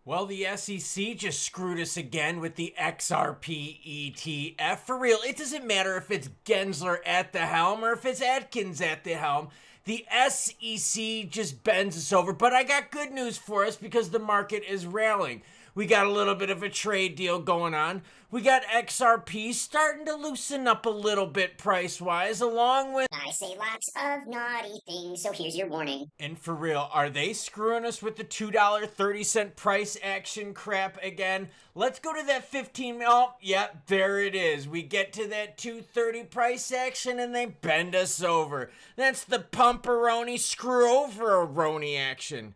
Well, the SEC just screwed us again with the XRP ETF. For real, it doesn't matter if it's Gensler at the helm or if it's Atkins at the helm. The SEC just bends us over. But I got good news for us because the market is rallying. We got a little bit of a trade deal going on. We got XRP starting to loosen up a little bit price-wise, along with... I say lots of naughty things, so here's your warning. And for real, are they screwing us with the $2.30 price action crap again? Let's go to that 15. Oh, yep, there it is. We get to that 230 price action and they bend us over. That's the pumperoni screw over a action.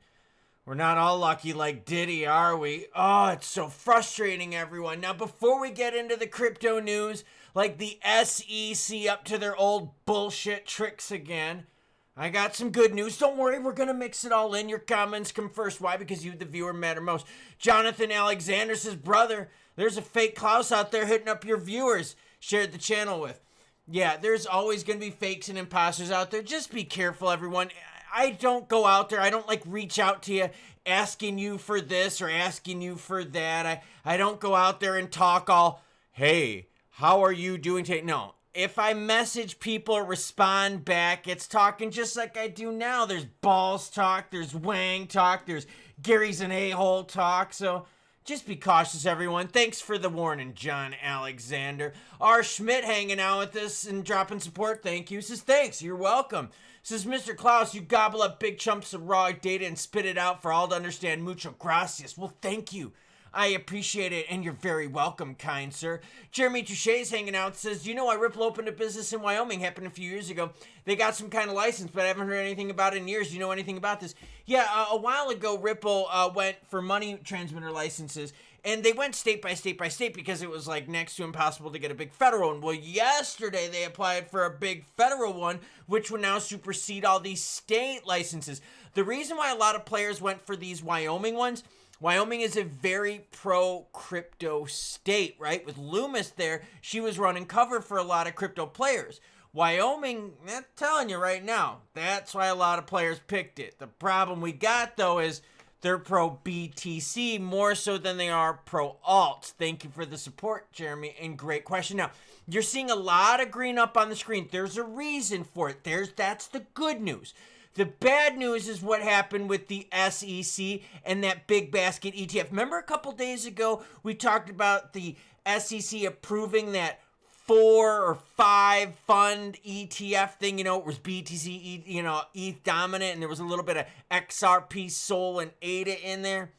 We're not all lucky like Diddy, are we? Oh, it's so frustrating, everyone. Now, before we get into the crypto news, like the SEC up to their old bullshit tricks again, I got some good news. Don't worry, we're going to mix it all in. Your comments come first. Why? Because you, the viewer, matter most. Jonathan Alexander says, brother, there's a fake Klaus out there hitting up your viewers. Shared the channel with. Yeah, there's always going to be fakes and imposters out there. Just be careful, everyone. I don't go out there. I don't like reach out to you asking you for this or asking you for that. I don't go out there and talk all, hey, how are you doing today? No. If I message people or respond back, it's talking just like I do now. There's balls talk, there's Wang talk, there's Gary's an a-hole talk. So just be cautious, everyone. Thanks for the warning, John Alexander. R. Schmidt hanging out with us and dropping support. Thank you. Says, thanks. You're welcome. Says, Mr. Klaus, you gobble up big chunks of raw data and spit it out for all to understand. Mucho gracias. Well, thank you. I appreciate it, and you're very welcome, kind sir. Jeremy Touche's hanging out, says, you know, I Ripple opened a business in Wyoming, happened a few years ago. They got some kind of license, but I haven't heard anything about it in years. Do you know anything about this? Yeah, a while ago, Ripple went for money transmitter licenses, and they went state by state by state because it was like next to impossible to get a big federal one. Well, yesterday they applied for a big federal one, which would now supersede all these state licenses. The reason why a lot of players went for these Wyoming ones, Wyoming is a very pro-crypto state, right? With Loomis there, she was running cover for a lot of crypto players. Wyoming, I'm telling you right now, that's why a lot of players picked it. The problem we got, though, is they're pro-BTC more so than they are pro-alts. Thank you for the support, Jeremy, and great question. Now, you're seeing a lot of green up on the screen. There's a reason for it. That's the good news. The bad news is what happened with the SEC and that big basket ETF. Remember a couple days ago, we talked about the SEC approving that 4 or 5 fund ETF thing, you know, it was BTC, ETH dominant, and there was a little bit of XRP, Sol, and ADA in there.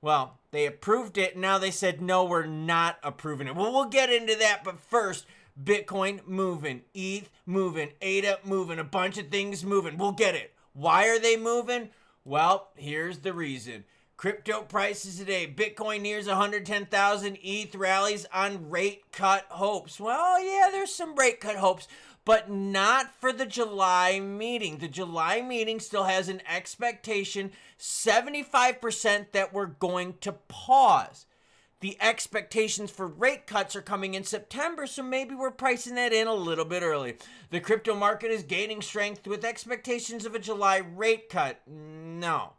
Well, they approved it, and now they said, no, we're not approving it. Well, we'll get into that, but first, Bitcoin moving, ETH moving, ADA moving, a bunch of things moving. We'll get it. Why are they moving? Well, here's the reason. Crypto prices today. Bitcoin nears 110,000. ETH rallies on rate cut hopes. Well, yeah, there's some rate cut hopes, but not for the July meeting. The July meeting still has an expectation, 75% that we're going to pause. The expectations for rate cuts are coming in September, so maybe we're pricing that in a little bit early. The crypto market is gaining strength with expectations of a July rate cut. No.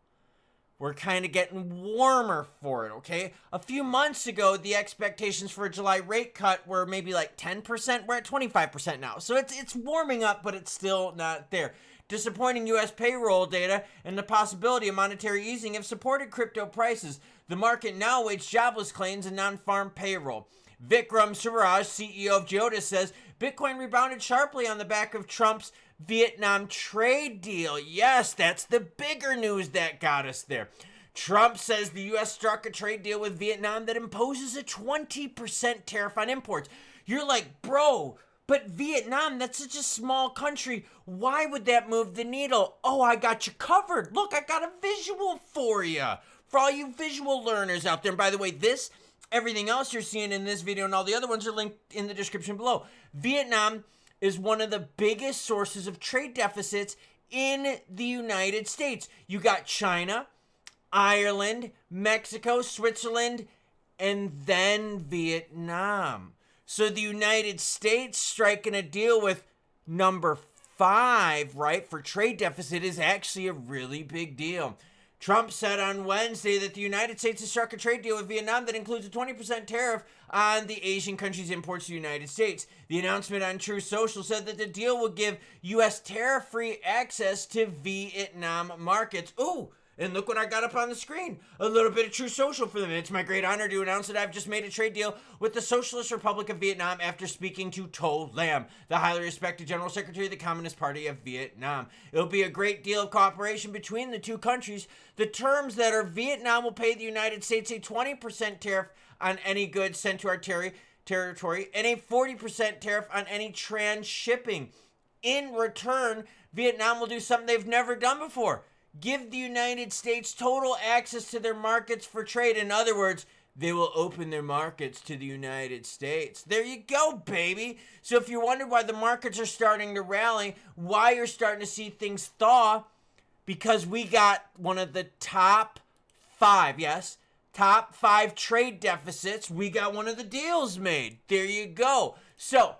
We're kind of getting warmer for it, okay? A few months ago, the expectations for a July rate cut were maybe like 10%. We're at 25% now. So it's warming up, but it's still not there. Disappointing U.S. payroll data and the possibility of monetary easing have supported crypto prices. The market now awaits jobless claims and non-farm payroll. Vikram Suraj, CEO of Geodis, says Bitcoin rebounded sharply on the back of Trump's Vietnam trade deal. Yes, that's the bigger news that got us there. Trump says the U.S. struck a trade deal with Vietnam that imposes a 20% tariff on imports. You're like, bro, but Vietnam, that's such a small country. Why would that move the needle? Oh, I got you covered. Look, I got a visual for you. For all you visual learners out there. And by the way, everything else you're seeing in this video and all the other ones are linked in the description below. Vietnam is one of the biggest sources of trade deficits in the United States. You got China, Ireland, Mexico, Switzerland, and then Vietnam. So the United States striking a deal with number 5, right, for trade deficit is actually a really big deal. Trump said on Wednesday that the United States has struck a trade deal with Vietnam that includes a 20% tariff on the Asian country's imports to the United States. The announcement on Truth Social said that the deal will give U.S. tariff-free access to Vietnam markets. Ooh, and look what I got up on the screen. A little bit of Truth Social for them. It's my great honor to announce that I've just made a trade deal with the Socialist Republic of Vietnam after speaking to To Lam, the highly respected General Secretary of the Communist Party of Vietnam. It'll be a great deal of cooperation between the two countries. The terms that are Vietnam will pay the United States a 20% tariff on any goods sent to our territory and a 40% tariff on any transshipping. In return, Vietnam will do something they've never done before. Give the United States total access to their markets for trade. In other words, they will open their markets to the United States. There you go, baby. So if you wonder why the markets are starting to rally, why you're starting to see things thaw, because we got one of the top 5, yes, top 5 trade deficits. We got one of the deals made. There you go. So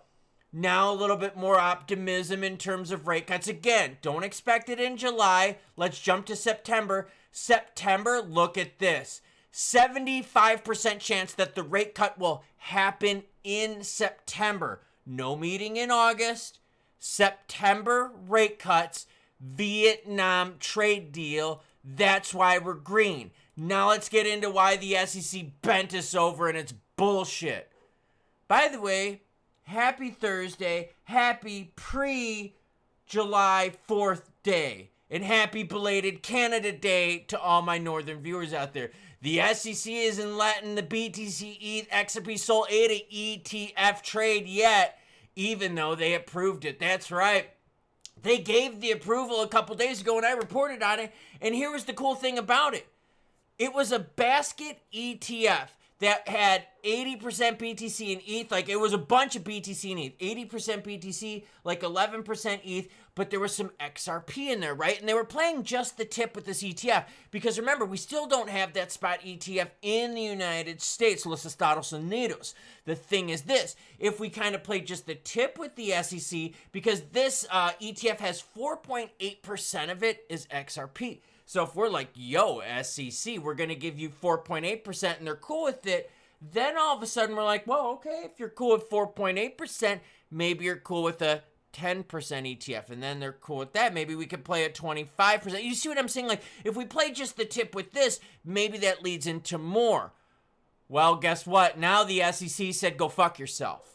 now a little bit more optimism in terms of rate cuts. Again, don't expect it in July. Let's jump to September. September, look at this. 75% chance that the rate cut will happen in September. No meeting in August. September rate cuts. Vietnam trade deal. That's why we're green. Now let's get into why the SEC bent us over and it's bullshit. By the way, happy Thursday, happy pre-July 4th day, and happy belated Canada Day to all my northern viewers out there. The SEC isn't letting the BTC ETH XRP Sol ADA ETF trade yet, even though they approved it. That's right. They gave the approval a couple days ago and I reported on it, and here was the cool thing about it. It was a basket ETF that had 80% BTC and ETH, like it was a bunch of BTC and ETH, 80% BTC, like 11% ETH, but there was some XRP in there, right? And they were playing just the tip with this ETF, because remember, we still don't have that spot ETF in the United States, Los Estados Unidos. The thing is this, if we kind of play just the tip with the SEC, because this ETF has 4.8% of it is XRP. So if we're like, yo, SEC, we're going to give you 4.8% and they're cool with it, then all of a sudden we're like, well, okay, if you're cool with 4.8%, maybe you're cool with a 10% ETF. And then they're cool with that. Maybe we could play a 25%. You see what I'm saying? Like, if we play just the tip with this, maybe that leads into more. Well, guess what? Now the SEC said, go fuck yourself.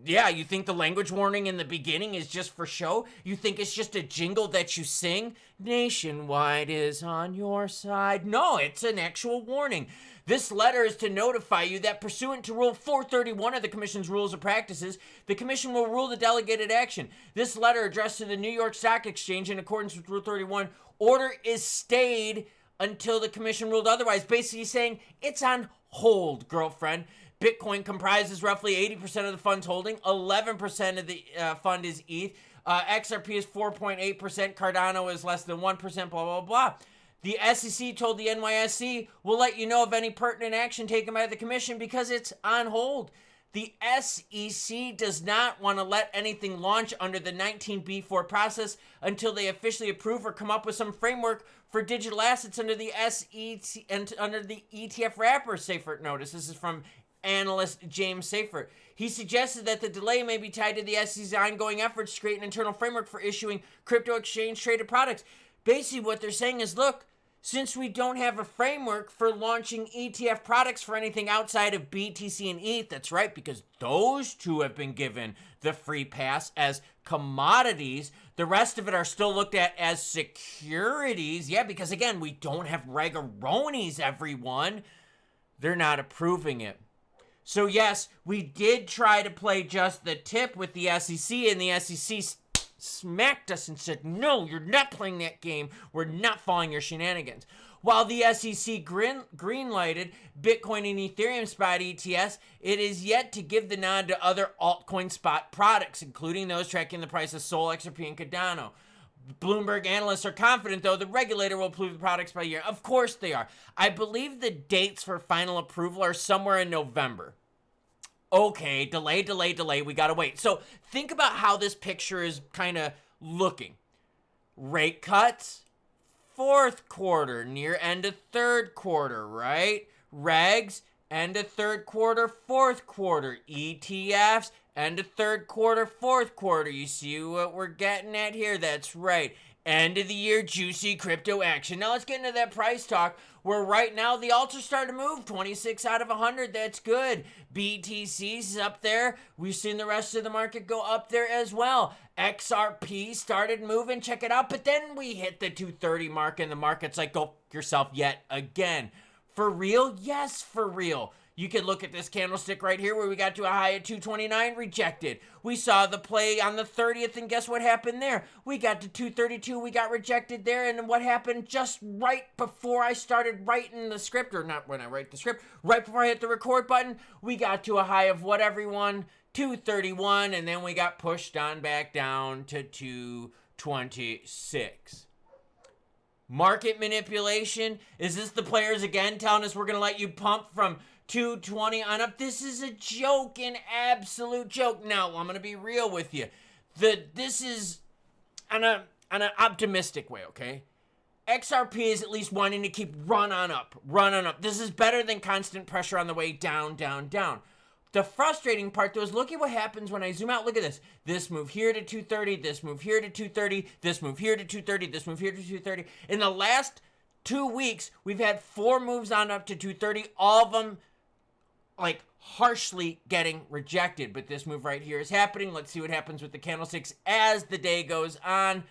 Yeah, you think the language warning in the beginning is just for show? You think it's just a jingle that you sing? Nationwide is on your side. No, it's an actual warning. This letter is to notify you that pursuant to Rule 431 of the Commission's Rules of Practices, the Commission will rule the delegated action. This letter addressed to the New York Stock Exchange in accordance with Rule 31, order is stayed until the Commission ruled otherwise. Basically saying it's on hold, girlfriend. Bitcoin comprises roughly 80% of the fund's holding. 11% of the fund is ETH. XRP is 4.8%. Cardano is less than 1%, blah, blah, blah. The SEC told the NYSE, we'll let you know of any pertinent action taken by the commission because it's on hold. The SEC does not want to let anything launch under the 19B4 process until they officially approve or come up with some framework for digital assets under the SEC and under the ETF wrapper. Safer notice. This is from analyst James Seifert. He suggested that the delay may be tied to the SEC's ongoing efforts to create an internal framework for issuing crypto exchange traded products. Basically, what they're saying is, look, since we don't have a framework for launching ETF products for anything outside of BTC and ETH, that's right, because those two have been given the free pass as commodities. The rest of it are still looked at as securities. Yeah, because again, we don't have regaronies, everyone. They're not approving it. So yes, we did try to play just the tip with the SEC, and the SEC smacked us and said, no, you're not playing that game. We're not following your shenanigans. While the SEC green-lighted Bitcoin and Ethereum spot ETFs, it is yet to give the nod to other altcoin spot products, including those tracking the price of Sol, XRP, and Cardano. Bloomberg analysts are confident, though, the regulator will approve the products by year. Of course they are. I believe the dates for final approval are somewhere in November. Okay, delay. We gotta wait. So think about how this picture is kind of looking. Rate cuts, fourth quarter, near end of third quarter, right? Regs, end of third quarter, fourth quarter. ETFs, end of third quarter, fourth quarter. You see what we're getting at here? That's right. End of the year juicy crypto action. Now let's get into that price talk where right now the alts are starting to move. 26 out of 100. That's good. BTC's up there. We've seen the rest of the market go up there as well. XRP started moving. Check it out. But then we hit the 230 mark and the market's like, go yourself yet again. For real? Yes, for real. You could look at this candlestick right here where we got to a high at 229, rejected. We saw the play on the 30th, and guess what happened there? We got to 232, we got rejected there, and what happened just right before I started writing the script, or not when I write the script, right before I hit the record button, we got to a high of what, everyone? 231, and then we got pushed on back down to 226. Market manipulation? Is this the players again telling us we're going to let you pump from 220 on up? This is a joke, an absolute joke. Now, I'm going to be real with you. This is on an optimistic way, okay? XRP is at least wanting to keep run on up. This is better than constant pressure on the way down, down, down. The frustrating part, though, is look at what happens when I zoom out. Look at this. This move here to 230, this move here to 230, this move here to 230, this move here to 230. In the last 2 weeks, we've had 4 moves on up to 230, all of them like harshly getting rejected. But this move right here is happening. Let's see what happens with the candlesticks as the day goes on.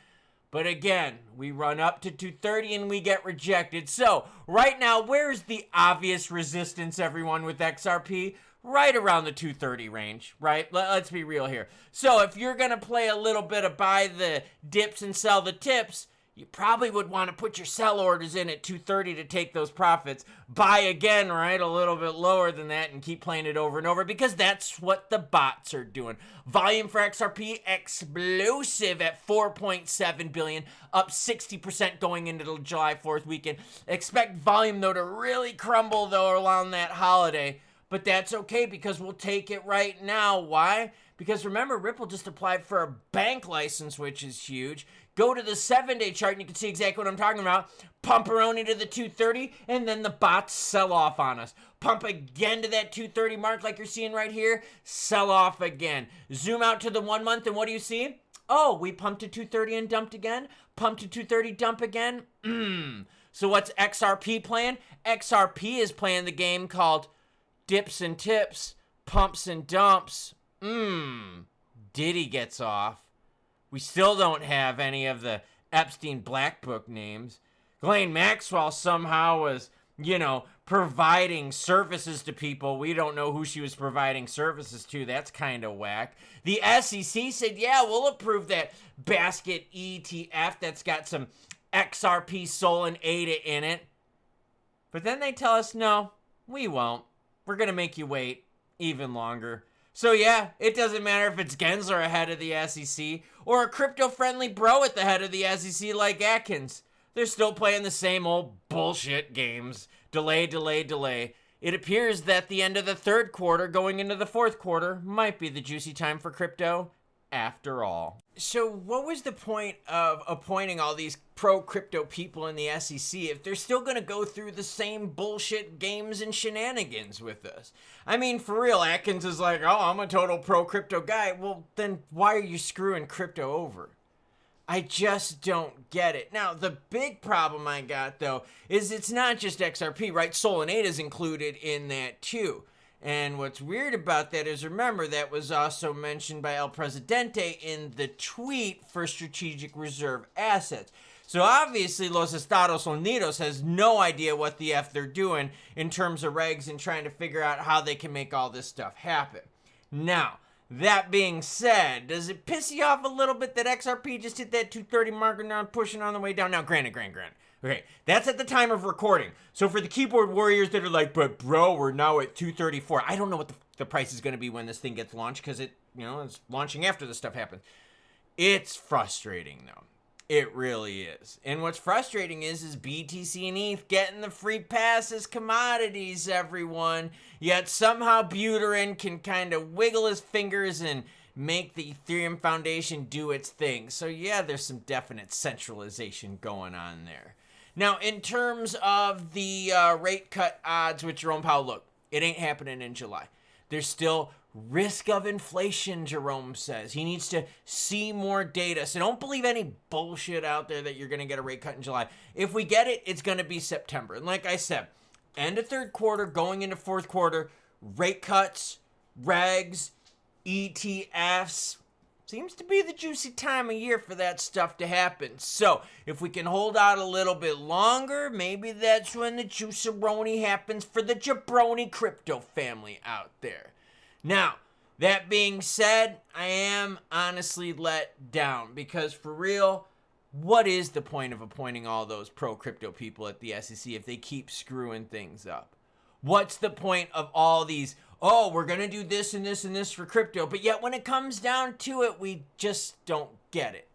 But again, we run up to 230 and we get rejected. So right now, where's the obvious resistance, everyone, with XRP? Right around the 230 range, right? Let's be real here. So if you're going to play a little bit of buy the dips and sell the tips, you probably would want to put your sell orders in at 230 to take those profits. Buy again, right? A little bit lower than that and keep playing it over and over because that's what the bots are doing. Volume for XRP, explosive at 4.7 billion, up 60% going into the July 4th weekend. Expect volume, though, to really crumble, though, around that holiday. But that's okay because we'll take it right now. Why? Because remember, Ripple just applied for a bank license, which is huge. Go to the 7-day chart and you can see exactly what I'm talking about. Pumperoni to the 230 and then the bots sell off on us. Pump again to that 230 mark like you're seeing right here. Sell off again. Zoom out to the 1 month and what do you see? Oh, we pumped to 230 and dumped again. Pumped to 230, dump again. So what's XRP playing? XRP is playing the game called dips and tips, pumps and dumps. Diddy gets off. We still don't have any of the Epstein Black Book names. Ghislaine Maxwell somehow was, providing services to people. We don't know who she was providing services to. That's kind of whack. The SEC said, yeah, we'll approve that basket ETF that's got some XRP, Sol, and ADA in it. But then they tell us, no, we won't. We're going to make you wait even longer. So yeah, it doesn't matter if it's Gensler ahead of the SEC or a crypto-friendly bro at the head of the SEC like Atkins. They're still playing the same old bullshit games. Delay, delay, delay. It appears that the end of the third quarter going into the fourth quarter might be the juicy time for crypto after all. So what was the point of appointing all these pro-crypto people in the SEC if they're still going to go through the same bullshit games and shenanigans with us? I mean, for real, Atkins is like, oh, I'm a total pro-crypto guy. Well, then why are you screwing crypto over? I just don't get it. Now, the big problem I got, though, is it's not just XRP, right? Sol and ADA is included in that, too. And what's weird about that is, remember, that was also mentioned by El Presidente in the tweet for strategic reserve assets. So obviously Los Estados Unidos has no idea what the F they're doing in terms of regs and trying to figure out how they can make all this stuff happen. Now, that being said, does it piss you off a little bit that XRP just hit that 230 marker now pushing on the way down? Now, granted. Okay, that's at the time of recording. So for the keyboard warriors that are like, but bro, we're now at 234. I don't know what the price is going to be when this thing gets launched because it's launching after this stuff happens. It's frustrating though. It really is. And what's frustrating is BTC and ETH getting the free pass as commodities, everyone. Yet somehow Buterin can kind of wiggle his fingers and make the Ethereum Foundation do its thing. So yeah, there's some definite centralization going on there. Now, in terms of the rate cut odds with Jerome Powell, look, it ain't happening in July. There's still risk of inflation, Jerome says. He needs to see more data. So don't believe any bullshit out there that you're going to get a rate cut in July. If we get it, it's going to be September. And like I said, end of third quarter, going into fourth quarter, rate cuts, regs, ETFs, seems to be the juicy time of year for that stuff to happen. So if we can hold out a little bit longer, maybe that's when the juiceroni happens for the jabroni crypto family out there. Now, that being said, I am honestly let down because for real, what is the point of appointing all those pro-crypto people at the SEC if they keep screwing things up? What's the point of all these, oh, we're going to do this and this and this for crypto, but yet when it comes down to it, we just don't get it.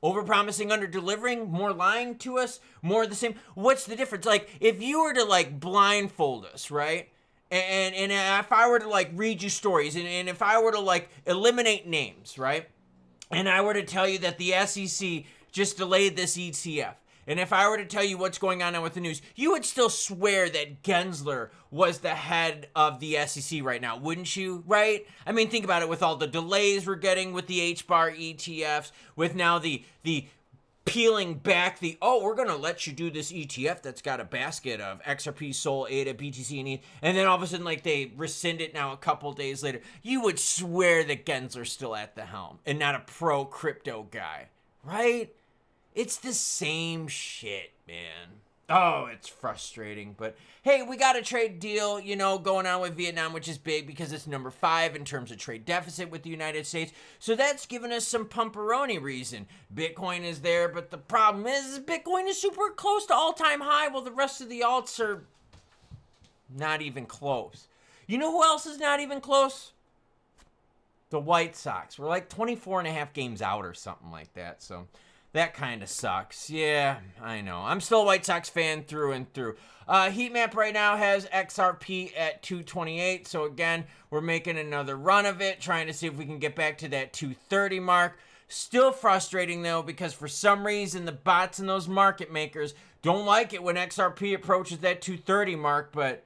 Overpromising, under-delivering, more lying to us, more of the same. What's the difference? Like, if you were to, like, blindfold us, right? And if I were to, like, read you stories, and if I were to, like, eliminate names, right? And I were to tell you that the SEC just delayed this ETF, and if I were to tell you what's going on now with the news, you would still swear that Gensler was the head of the SEC right now, wouldn't you, right? I mean, think about it, with all the delays we're getting with the HBAR ETFs, with now the peeling back we're going to let you do this ETF that's got a basket of XRP, SOL, ADA, BTC, and ETH, and then all of a sudden, like, they rescind it now a couple days later. You would swear that Gensler's still at the helm and not a pro-crypto guy, right? It's the same shit, man. Oh, it's frustrating, but hey, we got a trade deal, going on with Vietnam, which is big because it's number 5 in terms of trade deficit with the United States. So that's given us some pumperoni reason. Bitcoin is there, but the problem is Bitcoin is super close to all-time high while the rest of the alts are not even close. You know who else is not even close? The White Sox. We're like 24 and a half games out or something like that, so that kind of sucks. Yeah, I know. I'm still a White Sox fan through and through. Heat map right now has XRP at 228. So again, we're making another run of it, trying to see if we can get back to that 230 mark. Still frustrating though, because for some reason the bots and those market makers don't like it when XRP approaches that 230 mark. But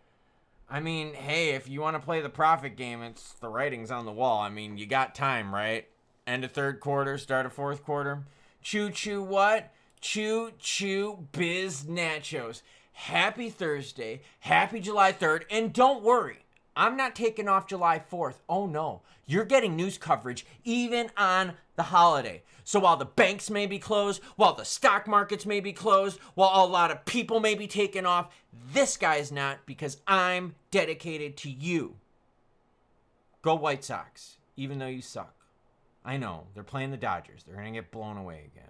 I mean, hey, if you want to play the profit game, it's the writing's on the wall. I mean, you got time, right? End of third quarter, start of fourth quarter. Choo-choo what? Choo-choo biz nachos. Happy Thursday. Happy July 3rd. And don't worry, I'm not taking off July 4th. Oh no. You're getting news coverage even on the holiday. So while the banks may be closed, while the stock markets may be closed, while a lot of people may be taken off, this guy's not, because I'm dedicated to you. Go White Sox, even though you suck. I know, they're playing the Dodgers. They're going to get blown away again.